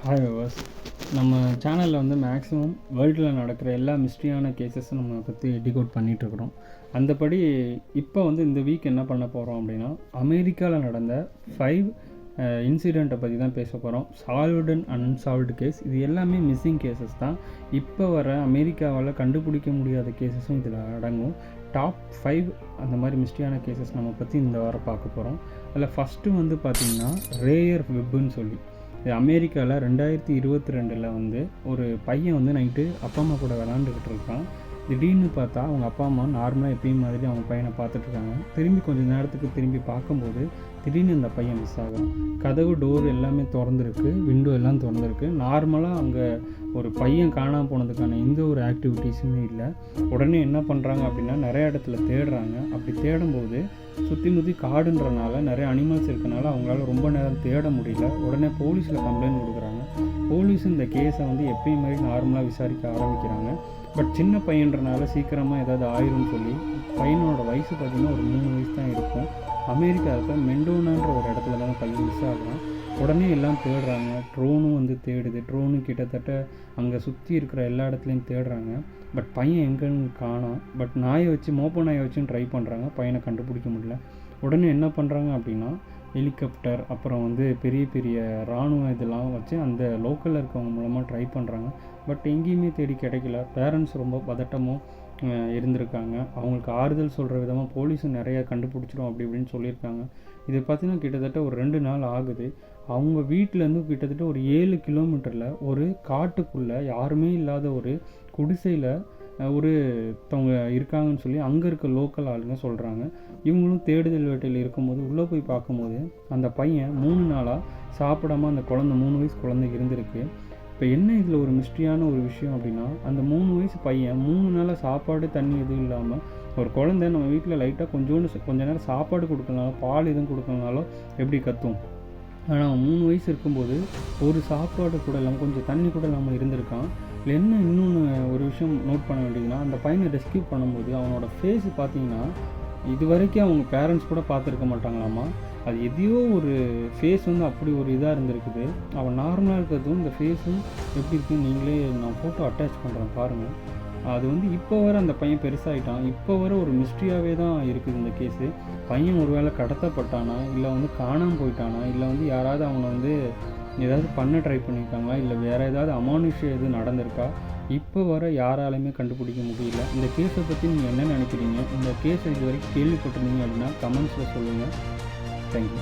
Hi viewers. நம்ம சேனலில் வந்து மேக்ஸிமம் வேர்ல்டில் நடக்கிற எல்லா மிஸ்ட்ரியான கேசஸும் நம்ம பற்றி டிகோட் பண்ணிகிட்ருக்குறோம். அந்தபடி இப்போ வந்து இந்த வீக் என்ன பண்ண போகிறோம் அப்படின்னா, அமெரிக்காவில் நடந்த 5 இன்சிடெண்ட்டை பற்றி தான் பேச போகிறோம். சால்வ்டு அண்ட் அன்சால்வ்டு கேஸ், இது எல்லாமே மிஸ்ஸிங் கேசஸ் தான். இப்போ வர அமெரிக்காவால் கண்டுபிடிக்க முடியாத கேசஸும் இதில் அடங்கும். டாப் 5 அந்த மாதிரி மிஸ்ட்ரியான கேசஸ் நம்ம பற்றி இந்த வாரம் பார்க்க போகிறோம். அதில் ஃபஸ்ட்டு வந்து பார்த்திங்கன்னா ரேயர் வெப்புன்னு சொல்லி, இது அமெரிக்காவில் 2022 வந்து ஒரு பையன் வந்து நைட்டு அப்பா அம்மா கூட விளாண்டுக்கிட்டு இருக்கான். திடீர்னு பார்த்தா அவங்க அப்பா அம்மா நார்மலாக எப்பயும் மாதிரி அவங்க பையனை பார்த்துட்ருக்காங்க. திரும்பி கொஞ்சம் நேரத்துக்கு திரும்பி பார்க்கும்போது திடீர்னு அந்த பையன் மிஸ் ஆகும். கதவு டோர் எல்லாமே திறந்துருக்கு, விண்டோ எல்லாம் திறந்துருக்கு. நார்மலாக அங்கே ஒரு பையன் காணாமல் போனதுக்கான எந்த ஒரு ஆக்டிவிட்டீஸுமே இல்லை. உடனே என்ன பண்ணுறாங்க அப்படின்னா, நிறைய இடத்துல தேடுறாங்க. அப்படி தேடும்போது சுற்றி முற்றி காடுன்றனால நிறைய அனிமல்ஸ் இருக்கனால அவங்களால ரொம்ப நேரம் தேட முடியல. உடனே போலீஸில் கம்ப்ளைண்ட் கொடுக்குறாங்க. போலீஸ் இந்த கேஸை வந்து எப்பயும் மாதிரி நார்மலாக விசாரிக்க ஆரம்பிக்கிறாங்க. பட் சின்ன பையன்றனால சீக்கிரமாக ஏதாவது ஆயிரும்னு சொல்லி, பையனோட வயசு பார்த்திங்கன்னா ஒரு 3 வயசு தான் இருக்கும். அமெரிக்காவுக்கு மெண்டோனான்ற ஒரு இடத்துல தான் பையன் மிஸ் ஆகிறான். உடனே எல்லாம் தேடுறாங்க. ட்ரோனும் வந்து தேடுது. ட்ரோனு கிட்டத்தட்ட அங்கே சுற்றி இருக்கிற எல்லா இடத்துலையும் தேடுறாங்க. பட் பையன் எங்கேன்னு காணோம். பட் நாயை வச்சு, மோப்ப நாயை வச்சும் ட்ரை பண்ணுறாங்க. பையனை கண்டுபிடிக்க முடியல. உடனே என்ன பண்ணுறாங்க அப்படின்னா, ஹெலிகாப்டர் அப்புறம் வந்து பெரிய பெரிய இராணுவ இதெல்லாம் வச்சு அந்த லோக்கலில் இருக்கவங்க மூலமாக ட்ரை பண்ணுறாங்க. பட் எங்கேயுமே தேடி கிடைக்கல. பேரண்ட்ஸ் ரொம்ப பதட்டமும் இருந்திருக்காங்க. அவங்களுக்கு ஆறுதல் சொல்கிற விதமாக போலீஸும் நிறையா கண்டுபிடிச்சிடும் அப்படி இப்படின்னு சொல்லியிருக்காங்க. இதை பார்த்தீங்கன்னா கிட்டத்தட்ட ஒரு 2 நாள் ஆகுது. அவங்க வீட்டிலேருந்து கிட்டத்தட்ட ஒரு 7 கிலோமீட்டரில் ஒரு காட்டுக்குள்ளே யாருமே இல்லாத ஒரு குடிசையில் ஒருத்தவங்க இருக்காங்கன்னு சொல்லி அங்கே இருக்க லோக்கல் ஆளுங்க சொல்கிறாங்க. இவங்களும் தேடுதல் வேட்டையில் இருக்கும்போது உள்ளே போய் பார்க்கும்போது அந்த பையன் 3 நாளாக சாப்பிடாமல் அந்த குழந்தை 3 வயசு குழந்தை இருந்திருக்கு. இப்போ என்ன இதில் ஒரு மிஸ்ட்ரியான ஒரு விஷயம் அப்படின்னா, அந்த 3 வயசு பையன் 3 நாளாக சாப்பாடு தண்ணி எதுவும் இல்லாமல், ஒரு குழந்தை நம்ம வீட்டில் லைட்டாக கொஞ்ச நேரம் சாப்பாடு கொடுக்கலனாலும் பால் எதுவும் கொடுக்கலனாலும் எப்படி கத்தும். ஆனால் அவன் 3 வயசு இருக்கும்போது ஒரு சாப்பாடு கூட இல்லாமல் கொஞ்சம் தண்ணி கூட இல்லாமல் இருந்திருக்கான். இல்லை என்ன இன்னொன்று ஒரு விஷயம் நோட் பண்ண வேண்டியதுன்னா, அந்த பையனை ரெஸ்கியூ பண்ணும்போது அவனோட ஃபேஸ் பார்த்தீங்கன்னா இது வரைக்கும் அவங்க பேரண்ட்ஸ் கூட பார்த்துருக்க மாட்டாங்களாமா. அது எதையோ ஒரு ஃபேஸ் வந்து அப்படி ஒரு இதாக இருந்திருக்குது. அவன் நார்மலாக இருக்கிறதும் இந்த ஃபேஸும் எப்படி இருக்குன்னு நீங்களே நான் ஃபோட்டோ அட்டாச் பண்ணுறேன் பாருங்கள். அது வந்து இப்போ வர அந்த பையன் பெருசாகிட்டான். இப்போ வர ஒரு மிஸ்ட்ரியாகவே தான் இருக்குது இந்த கேஸு. பையன் ஒரு வேளை கடத்தப்பட்டானா, இல்லை வந்து காணாமல் போயிட்டானா, இல்லை வந்து யாராவது அவனை வந்து ஏதாவது பண்ண ட்ரை பண்ணியிருக்காங்களா, இல்லை வேறு ஏதாவது அமானுஷ்யம் எதுவும் நடந்திருக்கா, இப்போ வர யாராலையுமே கண்டுபிடிக்க முடியல. இந்த கேஸை பற்றி நீங்கள் என்ன நினைக்கிறீங்க? இந்த கேஸை இது வரைக்கும் கேள்விப்பட்டிருந்தீங்க அப்படின்னா கமெண்ட்ஸில் சொல்லுங்கள். தேங்க்யூ.